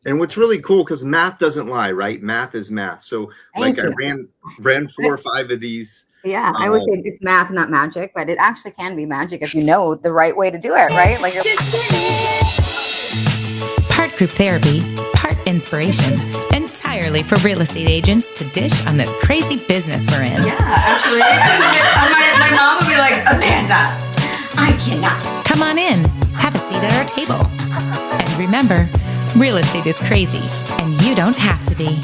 And what's really cool, because math doesn't lie, right? Math is math. So Thank I you. ran 4 or 5 of these. Yeah, I always say it's math, not magic, but it actually can be magic if you know the right way to do it, right? Like part group therapy, part inspiration, entirely for real estate agents to dish on this crazy business we're in. Yeah, actually, my mom would be like, Amanda, I cannot. Come on in, have a seat at our table. And remember, real estate is crazy, and you don't have to be.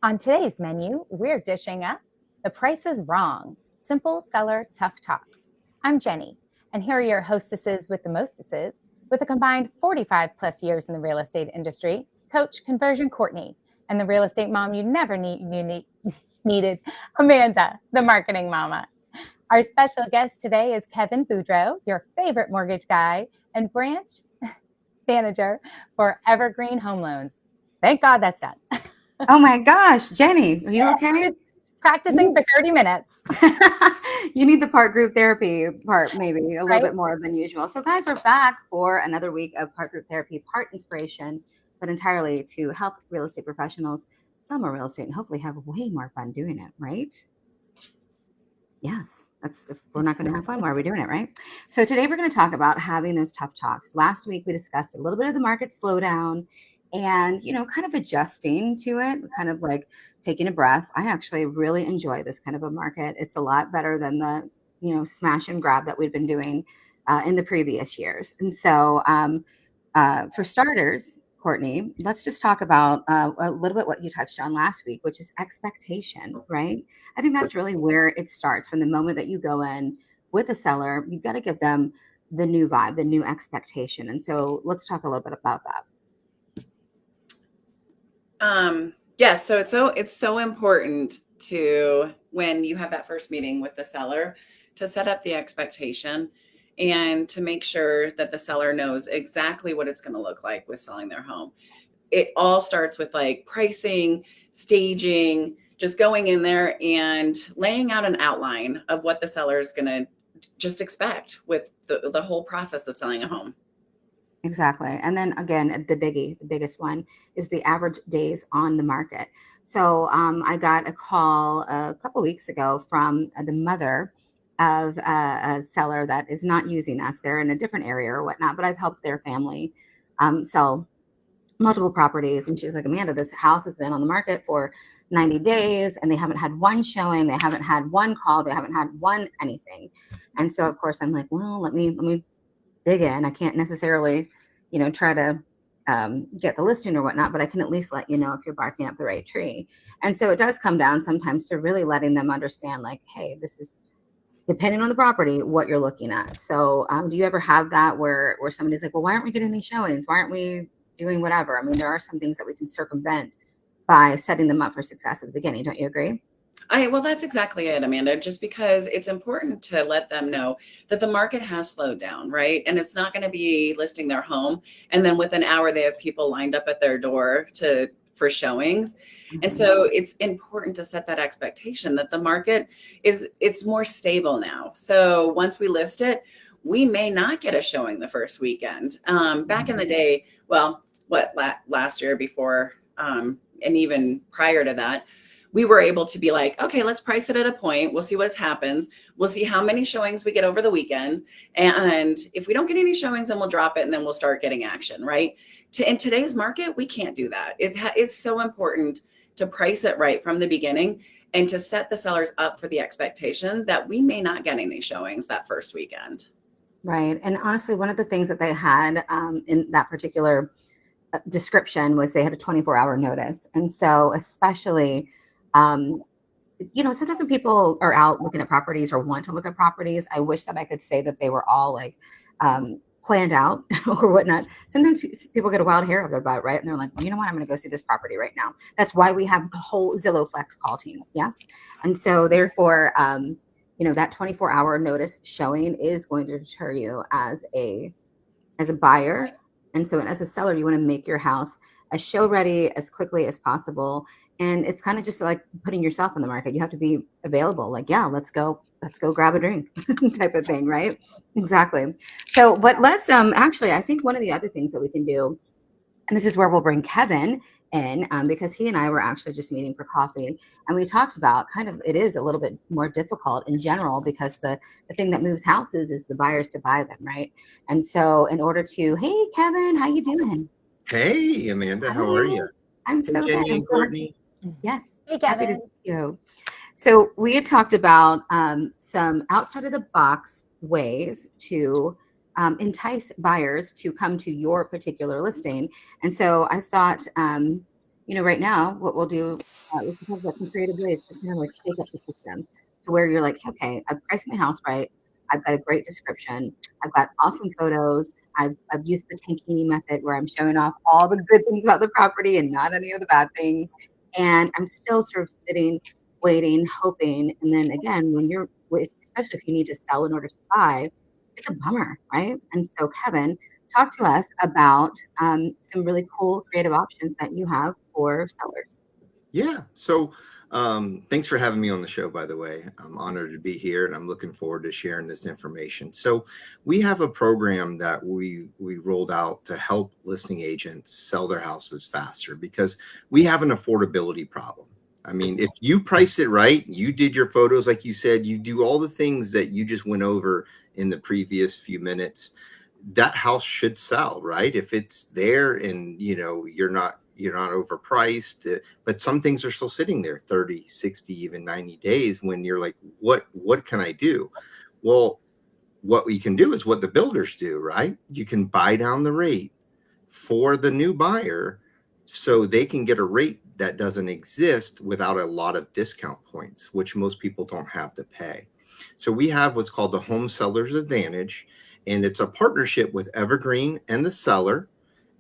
On today's menu, we're dishing up The Price is Wrong, Simple Seller Tough Talks. I'm Jenny, and here are your hostesses with the mostesses, with a combined 45 plus years in the real estate industry, Coach Konversion Kourtney, and the real estate mom you never needed, Amanda, the marketing mama. Our special guest today is Kevin Boudreaux, your favorite mortgage guy and branch manager for Evergreen Home Loans. Thank God that's done. Oh my gosh, Jenny, are you okay? Practicing for 30 minutes. You need the part group therapy part, maybe a little Right? bit more than usual. So guys, we're back for another week of part group therapy, part inspiration, but entirely to help real estate professionals sell more real estate and hopefully have way more fun doing it, right? Yes, that's, if we're not going to have fun, why are we doing it, right? So today we're going to talk about having those tough talks. Last week we discussed a little bit of the market slowdown and, you know, kind of adjusting to it, kind of like taking a breath. I actually really enjoy this kind of a market. It's a lot better than the, you know, smash and grab that we've been doing in the previous years. And so for starters, Kourtney, let's just talk about a little bit what you touched on last week, which is expectation, right? I think that's really where it starts. From the moment that you go in with a seller, you've got to give them the new vibe, the new expectation. And so let's talk a little bit about that. Yes. So it's so important to, when you have that first meeting with the seller, to set up the expectation and to make sure that the seller knows exactly what it's going to look like with selling their home. It all starts with like pricing, staging, just going in there and laying out an outline of what the seller is going to just expect with the whole process of selling a home. Exactly. And then again, the biggest one is the average days on the market. So I got a call a couple weeks ago from the mother of a seller that is not using us. They're in a different area or whatnot, but I've helped their family sell multiple properties. And she's like, Amanda, this house has been on the market for 90 days and they haven't had one showing. They haven't had one call. They haven't had one anything. And so, of course, I'm like, well, let me dig in. I can't necessarily, you know, try to get the listing or whatnot, but I can at least let you know if you're barking up the right tree. And so it does come down sometimes to really letting them understand, like, hey, this is depending on the property, what you're looking at. So do you ever have that where somebody's like, well, why aren't we getting any showings? Why aren't we doing whatever? I mean, there are some things that we can circumvent by setting them up for success at the beginning. Don't you agree? Well, that's exactly it, Amanda, just because it's important to let them know that the market has slowed down, right? And it's not going to be listing their home, and then within an hour, they have people lined up at their door for showings. Mm-hmm. And so it's important to set that expectation that the market it's more stable now. So once we list it, we may not get a showing the first weekend. Back in the day, well, last year before, and even prior to that, we were able to be like, okay, let's price it at a point. We'll see what happens. We'll see how many showings we get over the weekend. And if we don't get any showings, then we'll drop it and then we'll start getting action, right? In today's market, we can't do that. It's so important to price it right from the beginning and to set the sellers up for the expectation that we may not get any showings that first weekend. Right. And honestly, one of the things that they had in that particular description was they had a 24-hour notice. And so especially, you know, sometimes when people are out looking at properties or want to look at properties, I wish that I could say that they were all like planned out or whatnot. Sometimes people get a wild hair of their butt, right? And they're like, well, you know what? I'm going to go see this property right now. That's why we have the whole Zillow Flex call teams. Yes. And so therefore, you know, that 24-hour notice showing is going to deter you as a buyer. And so as a seller, you want to make your house as show ready as quickly as possible. And it's kind of just like putting yourself in the market. You have to be available. Like, yeah, let's go grab a drink type of thing. Right. Exactly. So, but let's actually, I think one of the other things that we can do And this is where we'll bring Kevin in because he and I were actually just meeting for coffee. And we talked about kind of, it is a little bit more difficult in general because the thing that moves houses is the buyers to buy them, right? And so in order to, hey, Kevin, how you doing? Hey, Amanda, how are you? I'm Hey, so good. Jenny and Courtney. Yes. Hey, Happy to Kevin. see you. So we had talked about some outside of the box ways to entice buyers to come to your particular listing. And so I thought, right now, what we'll do, we can talk about some creative ways to kind of like shake up the system to where you're like, okay, I've priced my house right. I've got a great description. I've got awesome photos. I've used the tankini method where I'm showing off all the good things about the property and not any of the bad things. And I'm still sort of sitting, waiting, hoping. And then again, especially if you need to sell in order to buy, it's a bummer, right? And so, Kevin, talk to us about some really cool creative options that you have for sellers. Yeah. So thanks for having me on the show, by the way. I'm honored to be here and I'm looking forward to sharing this information. So we have a program that we rolled out to help listing agents sell their houses faster because we have an affordability problem. I mean, if you price it right, you did your photos, like you said, you do all the things that you just went over in the previous few minutes, that house should sell, right? If it's there and, you're not overpriced, but some things are still sitting there 30, 60, even 90 days when you're like, what can I do? Well, what we can do is what the builders do, right? You can buy down the rate for the new buyer so they can get a rate that doesn't exist without a lot of discount points, which most people don't have to pay. So we have what's called the Home Seller's Advantage, and it's a partnership with Evergreen and the seller.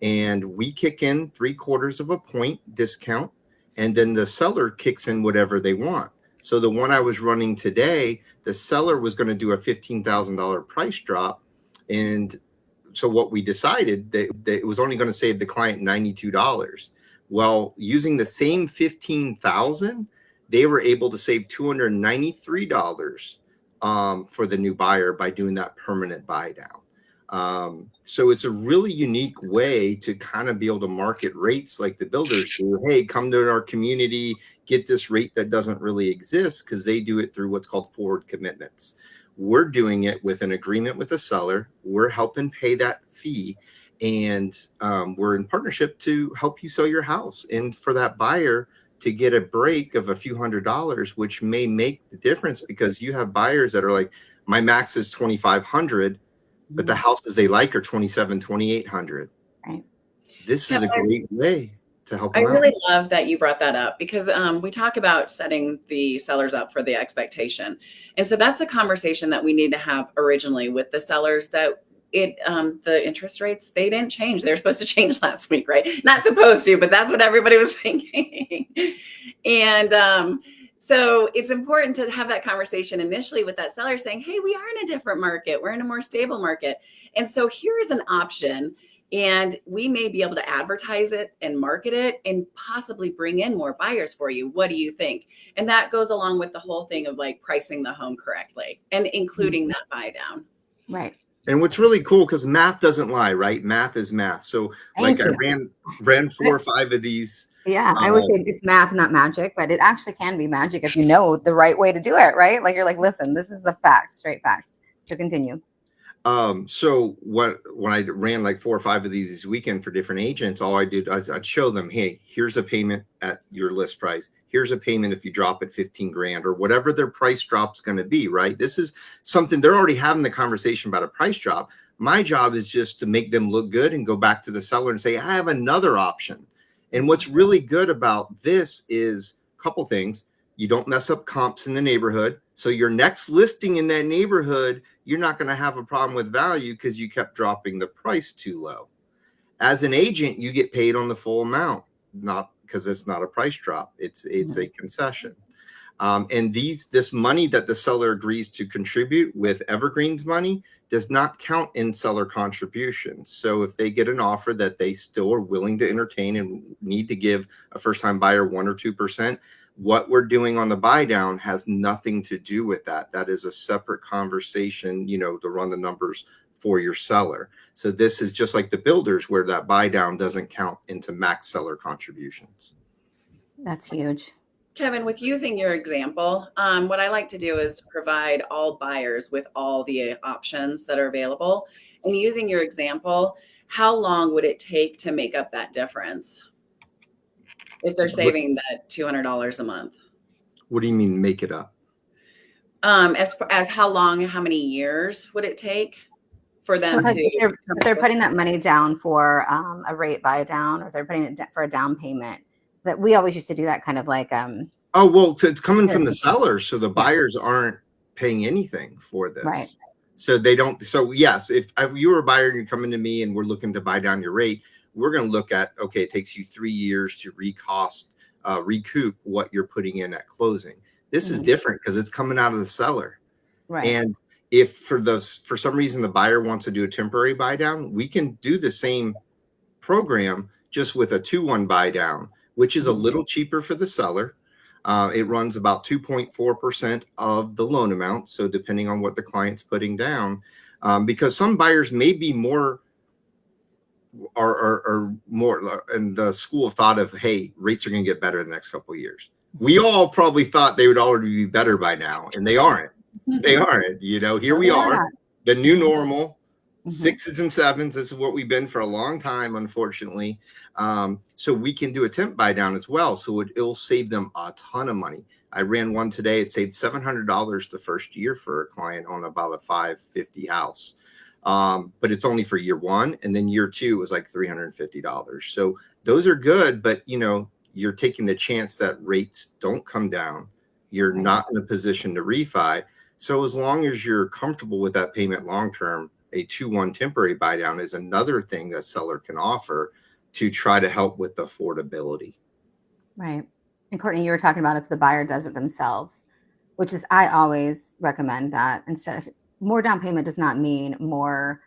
And we kick in 3/4 of a point discount, and then the seller kicks in whatever they want. So the one I was running today, the seller was going to do a $15,000 price drop. And so what we decided that it was only going to save the client $92. Well, using the same $15,000, they were able to save $293 for the new buyer by doing that permanent buy down. So it's a really unique way to kind of be able to market rates like the builders do. Hey, come to our community, get this rate that doesn't really exist, because they do it through what's called forward commitments. We're doing it with an agreement with the seller. We're helping pay that fee. And we're in partnership to help you sell your house. And for that buyer to get a break of a few $100s, which may make the difference, because you have buyers that are like, my max is $2,500, but the houses they like are $2,700, $2,800. Right. This is a great way to help I them really out. love that you brought that up, because we talk about setting the sellers up for the expectation. And so that's a conversation that we need to have originally with the sellers, that the interest rates, they didn't change. They were supposed to change last week, right? Not supposed to, but that's what everybody was thinking. And so it's important to have that conversation initially with that seller saying, hey, we are in a different market. We're in a more stable market. And so here is an option, and we may be able to advertise it and market it and possibly bring in more buyers for you. What do you think? And that goes along with the whole thing of like pricing the home correctly and including that buy down. Right. And what's really cool, because math doesn't lie, right? Math is math. So Thank I you. ran 4 or 5 of these. Yeah, I always say it's math, not magic, but it actually can be magic if you know the right way to do it, right? Like you're like, listen, this is the facts, straight facts. So continue. So when I ran like 4 or 5 of these this weekend for different agents, all I did is I'd show them, hey, here's a payment at your list price. Here's a payment if you drop it 15 grand or whatever their price drop's going to be, right? This is something they're already having the conversation about a price drop. My job is just to make them look good and go back to the seller and say, I have another option. And what's really good about this is a couple things. You don't mess up comps in the neighborhood. So your next listing in that neighborhood, you're not going to have a problem with value because you kept dropping the price too low. As an agent, you get paid on the full amount, not because it's not a price drop. It's a concession. And this money that the seller agrees to contribute with Evergreen's money does not count in seller contributions. So if they get an offer that they still are willing to entertain and need to give a first-time buyer 1 or 2%, what we're doing on the buy down has nothing to do with that. That is a separate conversation, to run the numbers for your seller. So this is just like the builders where that buy down doesn't count into max seller contributions. That's huge. Kevin, with using your example, what I like to do is provide all buyers with all the options that are available. And using your example, how long would it take to make up that difference if they're saving that $200 a month? What do you mean make it up? As how long, how many years would it take for them So to? if they're putting that money down for a rate buy down, or if they're putting it for a down payment, that we always used to do that kind of like oh well, it's coming from the sellers, so the buyers aren't paying anything for this, right? So they don't. So yes, if you were a buyer and you're coming to me and we're looking to buy down your rate, we're going to look at, okay, it takes you 3 years to recoup what you're putting in at closing. This is different because it's coming out of the seller, Right. And if for some reason the buyer wants to do a temporary buy down, we can do the same program just with a 2-1 buy down, which is a little cheaper for the seller. It runs about 2.4% of the loan amount. So depending on what the client's putting down, because some buyers may be more are more in the school of thought of, hey, rates are going to get better in the next couple of years. We all probably thought they would already be better by now, and they aren't. They aren't. Here we are, the new normal. 6s and 7s. This is what we've been for a long time, unfortunately. So we can do a temp buy down as well. So it'll save them a ton of money. I ran one today. It saved $700 the first year for a client on about a 550 house. But it's only for year 1. And then year 2 was like $350. So those are good, but you're taking the chance that rates don't come down. You're not in a position to refi. So as long as you're comfortable with that payment long-term, a 2-1 temporary buy down is another thing that seller can offer to try to help with affordability. Right. And Kourtney, you were talking about if the buyer does it themselves, which is, I always recommend that instead of more down payment does not mean more,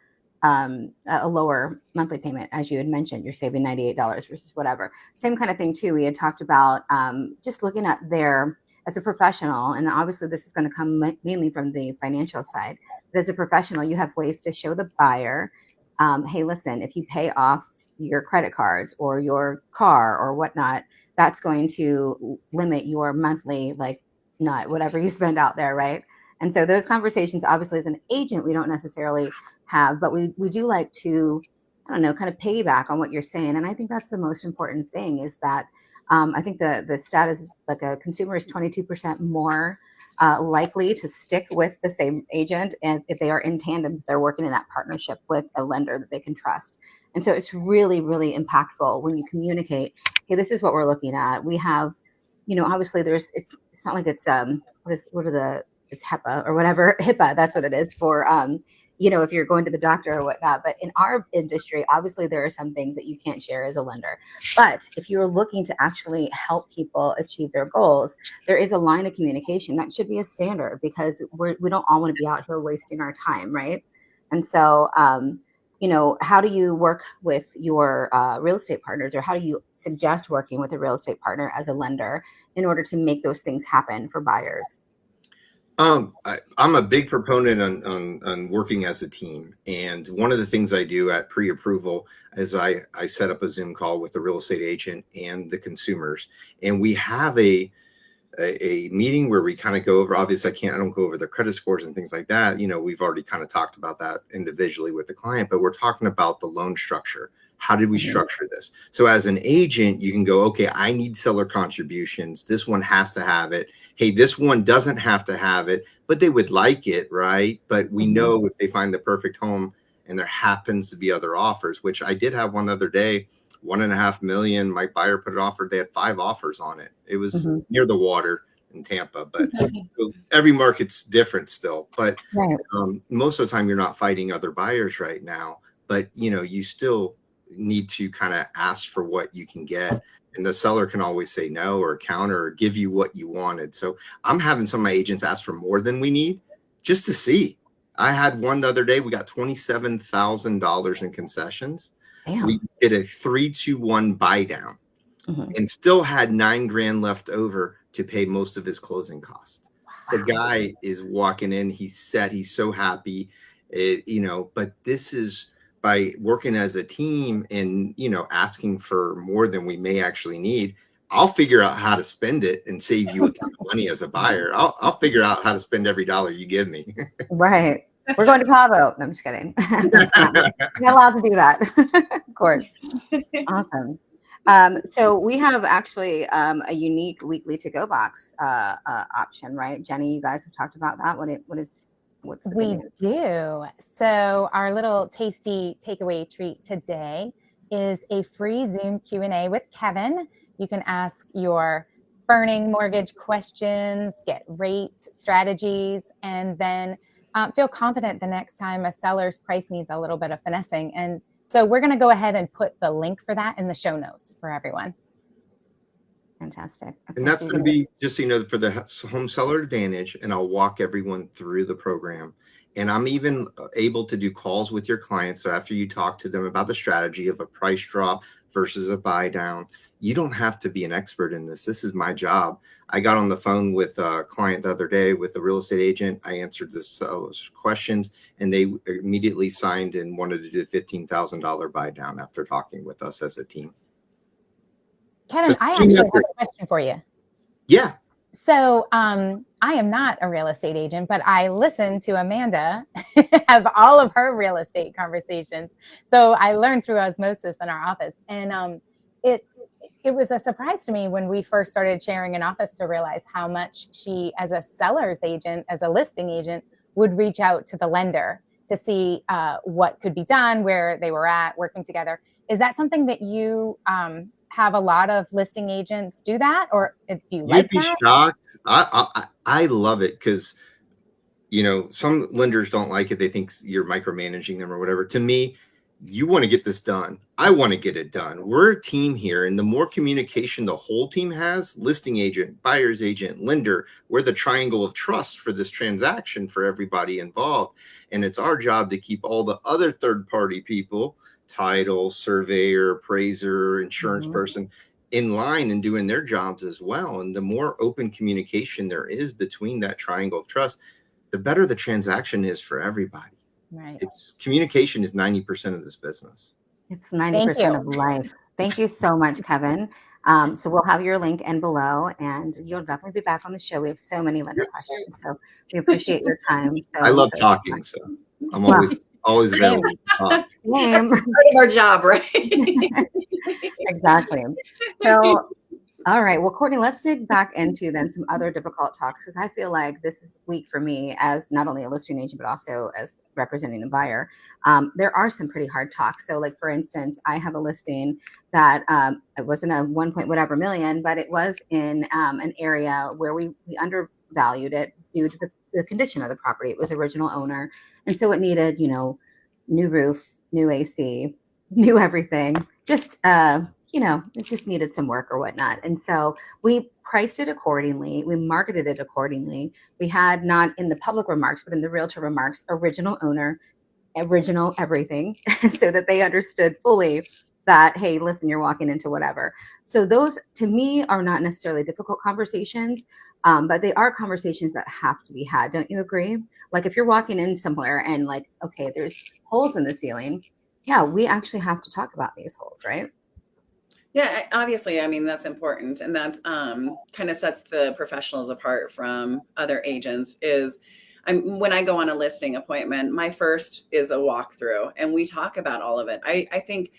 a lower monthly payment. As you had mentioned, you're saving $98 versus whatever. Same kind of thing too. We had talked about just looking at as a professional, and obviously this is going to come mainly from the financial side. But as a professional, you have ways to show the buyer, hey, listen, if you pay off your credit cards or your car or whatnot, that's going to limit your monthly, whatever you spend out there, right? And so those conversations, obviously, as an agent, we don't necessarily have, but we do like to, kind of piggyback on what you're saying. And I think that's the most important thing is that I think the status is like a consumer is 22% more likely to stick with the same agent, and if they are in tandem, if they're working in that partnership with a lender that they can trust. And so it's really, really impactful when you communicate, hey, this is what we're looking at. We have, obviously it's not like it's it's HEPA or whatever, HIPAA, that's what it is for, if you're going to the doctor or whatnot. But in our industry, obviously there are some things that you can't share as a lender. But if you're looking to actually help people achieve their goals, there is a line of communication that should be a standard, because we don't all want to be out here wasting our time, right? And so, how do you work with your real estate partners, or how do you suggest working with a real estate partner as a lender in order to make those things happen for buyers? I'm a big proponent on working as a team. And one of the things I do at pre-approval is I set up a Zoom call with the real estate agent and the consumers. And we have a meeting where we kind of go over, obviously I don't go over the credit scores and things like that. We've already kind of talked about that individually with the client, but we're talking about the loan structure. How did we structure this? So as an agent, you can go, okay, I need seller contributions. This one has to have it. Hey, this one doesn't have to have it, but they would like it, right? But we know if they find the perfect home and there happens to be other offers, which I did have one the other day, $1.5 million. My buyer put it offered. They had 5 offers on it. It was near the water in Tampa, but every market's different still. But most of the time you're not fighting other buyers right now, but you still need to kind of ask for what you can get, and the seller can always say no or counter or give you what you wanted. So I'm having some of my agents ask for more than we need just to see. I had one the other day, we got $27,000 in concessions. Damn. We did a 3-2-1 buy down and still had $9,000 left over to pay most of his closing costs. Wow. The guy is walking in, he's set, he's so happy. But this is by working as a team and, asking for more than we may actually need. I'll figure out how to spend it and save you a ton of money as a buyer. I'll figure out how to spend every dollar you give me. Right. We're going to Cabo. No, I'm just kidding. We're not allowed to do that. Of course. Awesome. So we have actually a unique weekly to-go box option, right? Jenny, you guys have talked about that. What's the We good news? do. So our little tasty takeaway treat today is a free Zoom Q&A with Kevin. You can ask your burning mortgage questions, get rate strategies, and then feel confident the next time a seller's price needs a little bit of finessing. And so we're going to go ahead and put the link for that in the show notes for everyone. Fantastic. Okay, And that's going to be, just so you know, for the home seller advantage, and I'll walk everyone through the program. And I'm even able to do calls with your clients. So after you talk to them about the strategy of a price drop versus a buy down, you don't have to be an expert in this. This is my job. I got on the phone with a client the other day with a real estate agent. I answered the seller's questions, and they immediately signed and wanted to do a $15,000 buy down after talking with us as a team. Kevin, I actually have a question for you. Yeah. So I am not a real estate agent, but I listen to Amanda have all of her real estate conversations. So I learned through osmosis in our office. And it was a surprise to me when we first started sharing an office to realize how much she, as a seller's agent, as a listing agent, would reach out to the lender to see what could be done, where they were at, working together. Is that something that you have a lot of listing agents do that, or do you like that? You'd be shocked. I love it because, some lenders don't like it. They think you're micromanaging them or whatever. To me, you want to get this done. I want to get it done. We're a team here. And the more communication the whole team has, listing agent, buyer's agent, lender, we're the triangle of trust for this transaction for everybody involved. And it's our job to keep all the other third-party people, title, surveyor, appraiser, insurance person, in line and doing their jobs as well. And the more open communication there is between that triangle of trust, the better the transaction is for everybody. Right. It's communication is 90% of this business. It's 90% of life. Thank you so much, Kevin. So we'll have your link in below, and you'll definitely be back on the show. We have so many lender questions, so we appreciate your time. So I love talking, so I'm always available to talk. That's part of our job, right? Exactly. So, all right. Well, Kourtney, let's dig back into then some other difficult talks, because I feel like this is week for me as not only a listing agent, but also as representing a buyer. There are some pretty hard talks. So like, for instance, I have a listing that it wasn't a 1 point whatever million, but it was in an area where we undervalued it due to the condition of the property. It was original owner. And so it needed, new roof, new AC, new everything, just, it just needed some work or whatnot. And so we priced it accordingly. We marketed it accordingly. We had, not in the public remarks, but in the realtor remarks, original owner, original everything, so that they understood fully that, hey, listen, you're walking into whatever. So those, to me, are not necessarily difficult conversations, but they are conversations that have to be had. Don't you agree? Like, if you're walking in somewhere and like, okay, there's holes in the ceiling. Yeah, we actually have to talk about these holes, right? Yeah, obviously. I mean, that's important. And that kind of sets the professionals apart from other agents is when I go on a listing appointment, my first is a walkthrough and we talk about all of it. I think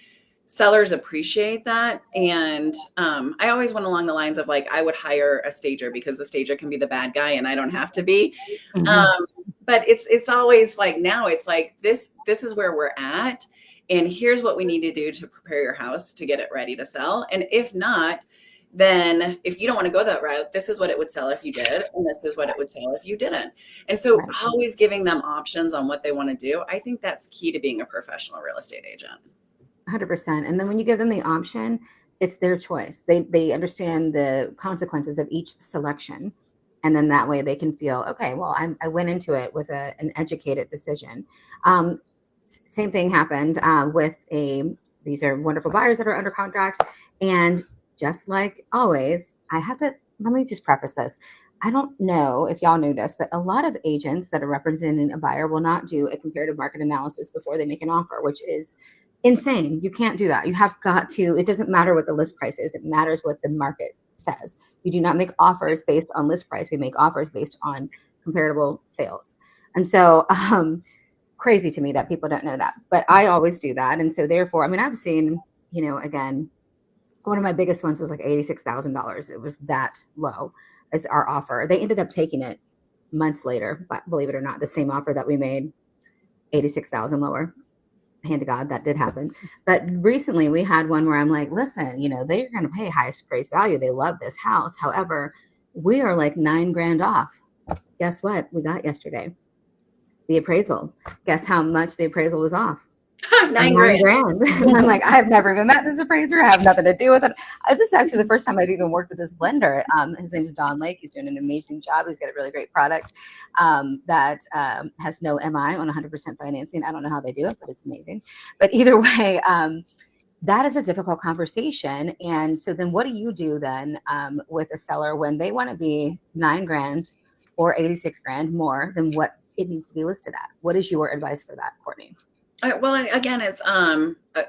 sellers appreciate that. And I always went along the lines of like, I would hire a stager because the stager can be the bad guy and I don't have to be. But it's always like, now it's like, this is where we're at. And here's what we need to do to prepare your house to get it ready to sell. And if not, then if you don't want to go that route, this is what it would sell if you did. And this is what it would sell if you didn't. And so always giving them options on what they want to do. I think that's key to being a professional real estate agent. 100%. And then when you give them the option, it's their choice. They understand the consequences of each selection. And then that way they can feel, okay, well, I went into it with an educated decision. Same thing happened with these are wonderful buyers that are under contract. And just like always, let me just preface this. I don't know if y'all knew this, but a lot of agents that are representing a buyer will not do a comparative market analysis before they make an offer, which is insane. You can't do that. You have got to, it doesn't matter what the list price is. It matters what the market says. You do not make offers based on list price. We make offers based on comparable sales. And so, crazy to me that people don't know that, but I always do that. And so therefore, I mean, I've seen, again, one of my biggest ones was like $86,000. It was that low as our offer. They ended up taking it months later, but believe it or not, the same offer that we made, 86,000 lower. Hand to God, that did happen. But recently we had one where I'm like, listen, they're going to pay highest appraised value. They love this house. However, we are like $9,000 off. Guess what we got yesterday? The appraisal. Guess how much the appraisal was off? $9,000. And I'm like, I have never even met this appraiser. I have nothing to do with it. This is actually the first time I've even worked with this blender. His name is Don Lake. He's doing an amazing job. He's got a really great product that has no MI on 100% financing. I don't know how they do it, but it's amazing. But either way, that is a difficult conversation. And so then what do you do then with a seller when they want to be $9,000 or $86,000 more than what it needs to be listed at? What is your advice for that, Kourtney? Well, again, it's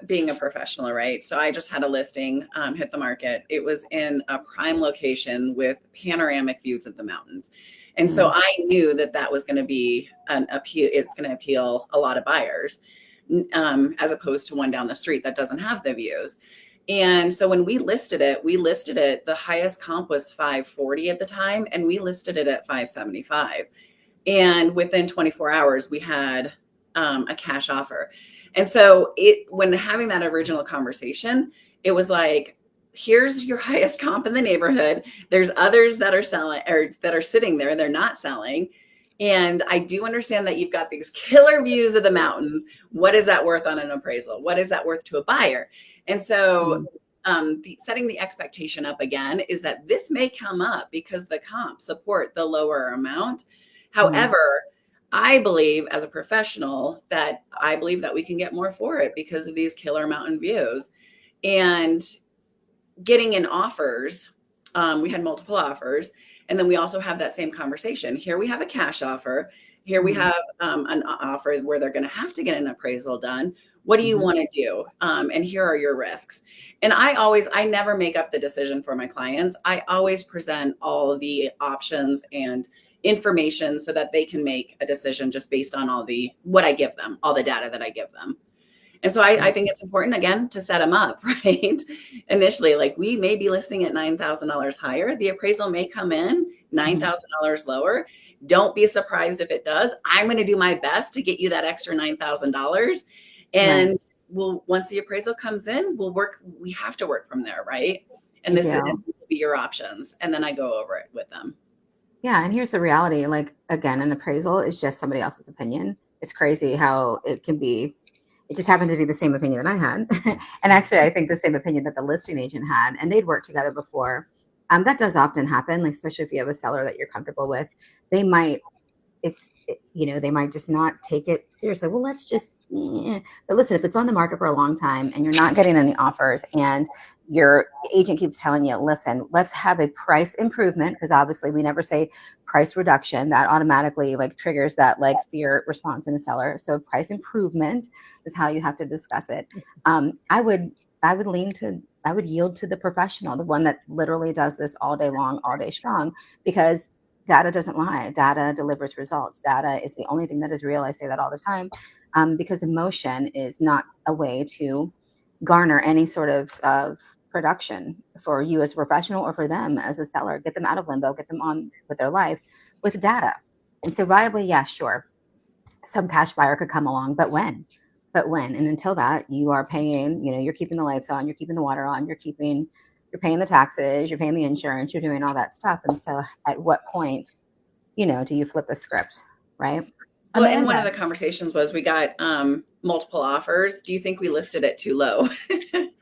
being a professional, right? So I just had a listing hit the market. It was in a prime location with panoramic views of the mountains. And so I knew that was going to be an appeal. It's going to appeal a lot of buyers as opposed to one down the street that doesn't have the views. And so when we listed it, the highest comp was 540 at the time, and we listed it at 575. And within 24 hours, we had a cash offer. And so when having that original conversation, it was like, here's your highest comp in the neighborhood. There's others that are selling or that are sitting there. They're not selling. And I do understand that you've got these killer views of the mountains. What is that worth on an appraisal? What is that worth to a buyer? And so setting the expectation up again is that this may come up because the comps support the lower amount. However, I believe as a professional that we can get more for it because of these killer mountain views. And getting in offers, we had multiple offers. And then we also have that same conversation. Here we have a cash offer. Here we have an offer where they're going to have to get an appraisal done. What do you want to do? And here are your risks. And I never make up the decision for my clients. I always present all of the options and information so that they can make a decision just based on what I give them, all the data that I give them. And so I think it's important, again, to set them up, right? Initially, like we may be listing at $9,000 higher. The appraisal may come in $9,000 lower. Don't be surprised if it does. I'm going to do my best to get you that extra $9,000. And once the appraisal comes in, we have to work from there, right? And this will be your options. And then I go over it with them. Yeah. And here's the reality. Like, again, an appraisal is just somebody else's opinion. It's crazy how it can be. It just happened to be the same opinion that I had. And actually, I think the same opinion that the listing agent had, and they'd worked together before. That does often happen, like, especially if you have a seller that you're comfortable with. They might just not take it seriously. Well, let's just, But listen, if it's on the market for a long time and you're not getting any offers and your agent keeps telling you, listen, let's have a price improvement, because obviously we never say price reduction. That automatically triggers that fear response in a seller. So price improvement is how you have to discuss it. I would yield to the professional, the one that literally does this all day long, all day strong, because data doesn't lie. Data delivers results. Data is the only thing that is real. I say that all the time, because emotion is not a way to garner any sort of production for you as a professional or for them as a seller. Get them out of limbo, get them on with their life with data. And so viably, yeah, sure, some cash buyer could come along, but when? And until that, you are paying, you're keeping the lights on, you're keeping the water on, you're paying the taxes, you're paying the insurance, you're doing all that stuff. And so at what point, do you flip the script, right? Well, and one of the conversations was we got multiple offers. Do you think we listed it too low?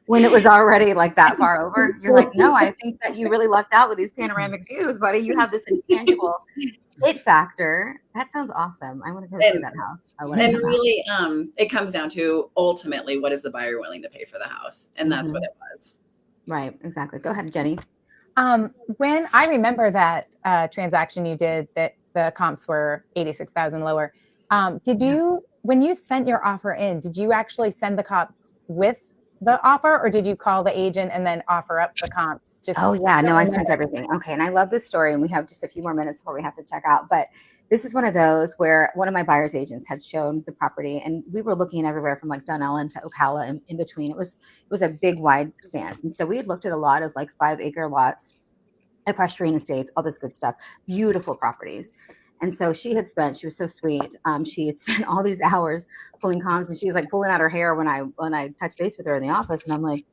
When it was already that far over, you're like, no, I think that you really lucked out with these panoramic views, buddy. You have this intangible it factor. That sounds awesome. I want to go see that house. And really, it comes down to ultimately, what is the buyer willing to pay for the house? And that's what it was. Right. Exactly. Go ahead, Jenny. When I remember that transaction you did, that the comps were 86,000 lower. When you sent your offer in, did you actually send the comps with the offer, or did you call the agent and then offer up the comps? Oh yeah, no, I sent everything. Okay. And I love this story, and we have just a few more minutes before we have to check out, but this is one of those where one of my buyer's agents had shown the property, and we were looking everywhere from like Dunellen to Ocala and in between. It was a big wide stance. And so we had looked at a lot of like 5-acre lots, equestrian estates, all this good stuff, beautiful properties. And so she was so sweet. She had spent all these hours pulling comps, and she's like pulling out her hair when I touched base with her in the office. And I'm like,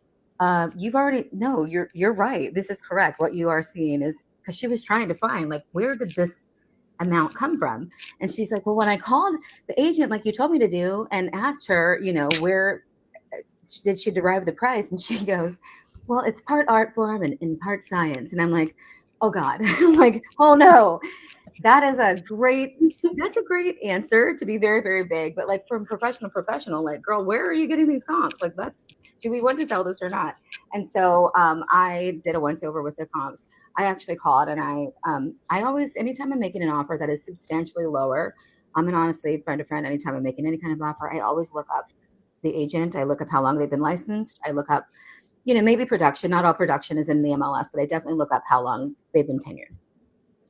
you're right. This is correct. What you are seeing is, because she was trying to find like, where did this amount come from? And she's like, well, when I called the agent, like you told me to do, and asked her, where did she derive the price? And she goes, well, it's part art form and part science. And I'm like, oh God. I'm like, oh no. That's a great answer to be very, very big. But like from professional, like, girl, where are you getting these comps? Like, do we want to sell this or not? And so I did a once over with the comps. I actually called, and I always, anytime I'm making an offer that is substantially lower, and honestly, friend to friend, anytime I'm making any kind of offer, I always look up the agent. I look up how long they've been licensed. I look up, maybe production. Not all production is in the MLS, but I definitely look up how long they've been tenured.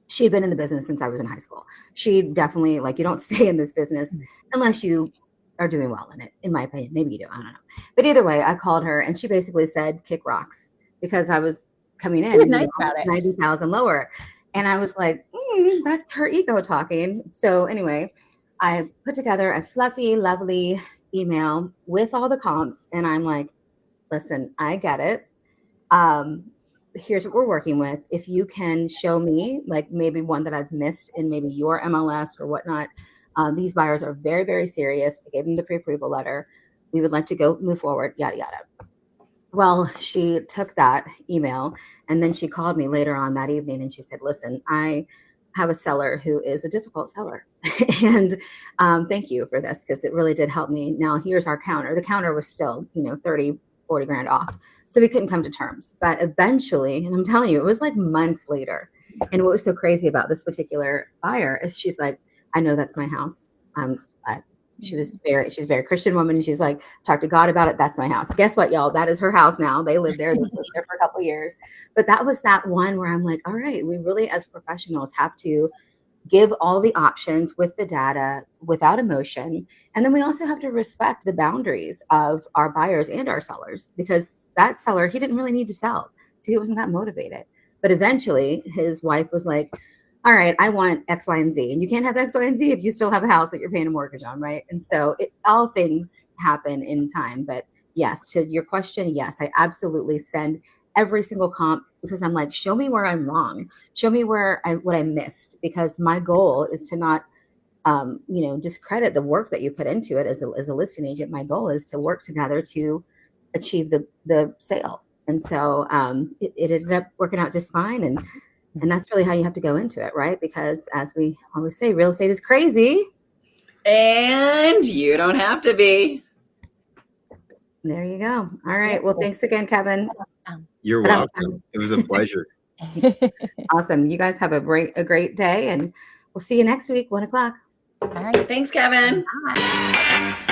She had been in the business since I was in high school. She definitely, like, you don't stay in this business unless you are doing well in it, in my opinion. Maybe you do, I don't know. But either way, I called her, and she basically said, kick rocks, because I was coming in. She was nice about it. 90,000 lower. And I was like, that's her ego talking. So anyway, I put together a fluffy, lovely email with all the comps. And I'm like, listen, I get it. Here's what we're working with. If you can show me like maybe one that I've missed in maybe your MLS or whatnot, these buyers are very, very serious. I gave them the pre-approval letter. We would like to move forward, yada, yada. Well, she took that email, and then she called me later on that evening, and she said, listen, I have a seller who is a difficult seller. And thank you for this, because it really did help me. Now here's our counter. The counter was still, 30, 40 grand off. So we couldn't come to terms. But eventually, and I'm telling you, it was like months later. And what was so crazy about this particular buyer is she's like, I know that's my house. She's a very Christian woman. And she's like, talk to God about it. That's my house. Guess what, y'all? That is her house now. They live there. They lived there for a couple of years. But that was that one where I'm like, all right, we really, as professionals, have to give all the options with the data without emotion. And then we also have to respect the boundaries of our buyers and our sellers, because that seller, he didn't really need to sell. So he wasn't that motivated. But eventually his wife was like, all right, I want X, Y, and Z. And you can't have X, Y, and Z if you still have a house that you're paying a mortgage on, right? And so all things happen in time. But yes, to your question, yes, I absolutely send every single comp, because I'm like, show me where I'm wrong. Show me what I missed, because my goal is to not, discredit the work that you put into it as a listing agent. My goal is to work together to achieve the sale. And so it ended up working out just fine. And that's really how you have to go into it, right? Because as we always say, real estate is crazy. And you don't have to be. There you go. All right. Well, thanks again, Kevin. You're welcome. It was a pleasure. Awesome. You guys have a great day, and we'll see you next week, 1:00. All right. Thanks, Kevin. Bye.